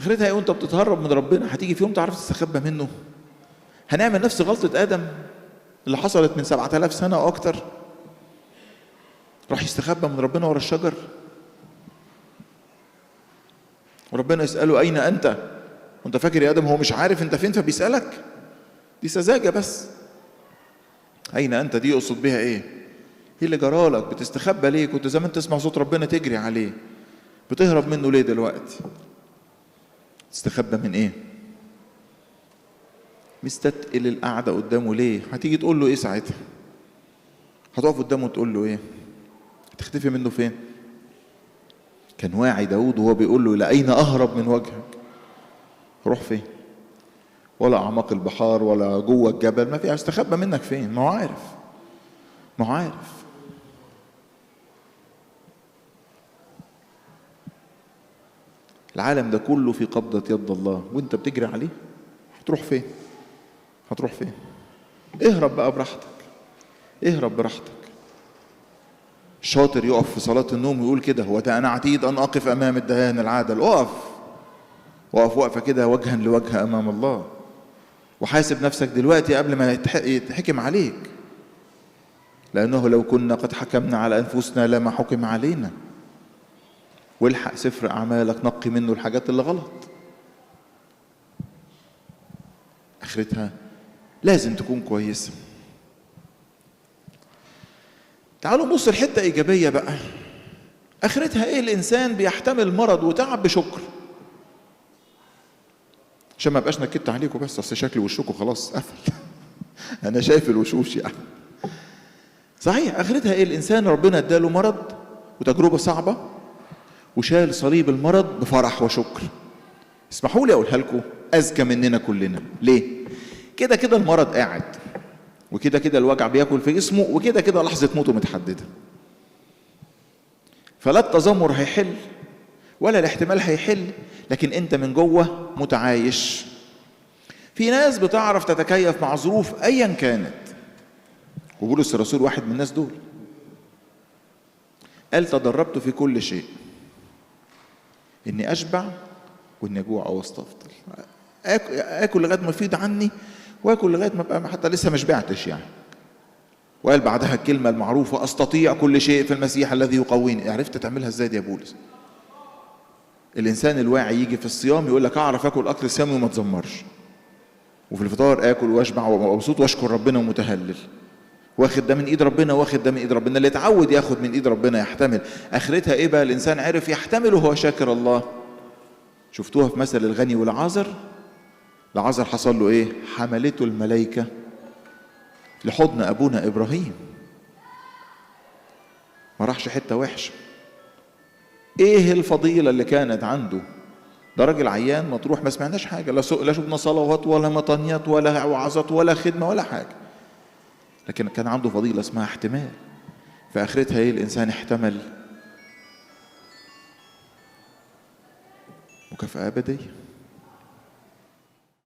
اخرتها ايه وانت بتتهرب من ربنا؟ هتيجي في يوم تعرف تستخبى منه؟ هنعمل نفس غلطة آدم اللي حصلت من 7000 سنة أو أكتر؟ راح يستخبى من ربنا ورا الشجر، وربنا يسأله أين أنت؟ وأنت فاكر يا آدم هو مش عارف أنت فين فبيسألك؟ دي سذاجة بس. أين أنت دي يقصد بها إيه؟ إيه اللي جرالك؟ بتستخبى ليه؟ كنت زمان تسمع صوت ربنا تجري عليه، بتهرب منه ليه دلوقتي؟ تستخبى من إيه؟ مستثقل القعدة قدامه ليه؟ هتيجي تقول له إيه ساعتها؟ هتقف قدامه تقول له إيه؟ هتختفي منه فين؟ كان واعي داود وهو بيقول له لأين أهرب من وجهك؟ روح فين؟ ولا أعماق البحار ولا جوه الجبل، ما في. استخبى منك فين؟ ما هو عارف، ما هو عارف. العالم ده كله في قبضة يد الله وانت بتجري عليه، هتروح فين؟ هتروح فين؟ اهرب بقى براحتك، اهرب براحتك. الشاطر يقف في صلاة النوم ويقول كده: هو أنا عتيد أن أقف أمام الدهان العادل. أقف وقفة كده وجها لوجه أمام الله، وحاسب نفسك دلوقتي قبل ما يتحكم عليك، لأنه لو كنا قد حكمنا على أنفسنا لما حكم علينا. والحق سفر أعمالك، نقي منه الحاجات اللي غلط. آخرتها لازم تكون كويسة. تعالوا نبص لحتة إيجابية بقى. آخرتها إيه؟ الإنسان بيحتمل مرض وتعب بشكر. عشان ما بقاش نكدت عليكم، بس أصل شكل وشكم خلاص قفل أنا شايف الوشوش يعني. صحيح، آخرتها إيه؟ الإنسان ربنا اداله مرض وتجربة صعبة وشال صليب المرض بفرح وشكر. اسمحوا لي أقولها لكم، أذكى مننا كلنا. ليه؟ كده كده المرض قاعد، وكده كده الوجع بياكل في جسمه، وكده كده لحظة موته متحددة. فلا التذمر هيحل ولا الاحتمال هيحل، لكن انت من جوه متعايش. في ناس بتعرف تتكيف مع ظروف ايا كانت، وبولس الرسول واحد من الناس دول. قال: تدربت في كل شيء اني اشبع واني اجوع او استفضل. اكل لغايه ما يفيض عني، واكل لغايه ما ابقى حتى لسه ما شبعتش يعني. وقال بعدها الكلمه المعروفه: استطيع كل شيء في المسيح الذي يقويني. عرفت تعملها ازاي دي يا بولس؟ الانسان الواعي يجي في الصيام يقول لك: اعرف اكل اكل صيامي وما اتذمرش، وفي الفطار اكل واشبع وابقى مبسوط واشكر ربنا ومتهلل، واخد ده من ايد ربنا واخد ده من ايد ربنا. اللي اتعود ياخد من ايد ربنا يحتمل. اخرتها ايه بقى؟ الانسان عرف يحتمل وهو شاكر الله. شفتوها في مثل الغني والعازر. العازر حصل له ايه؟ حملته الملائكه لحضن ابونا ابراهيم، ما راحش حته وحشه. ايه الفضيله اللي كانت عنده؟ ده راجل عيان مطروح، ما سمعناش حاجه، لا شفنا صلوات ولا مطانيات ولا وعظات ولا خدمه ولا حاجه، لكن كان عنده فضيله اسمها احتمال. فاخرتها ايه؟ الانسان احتمل، مكافاه ابديه.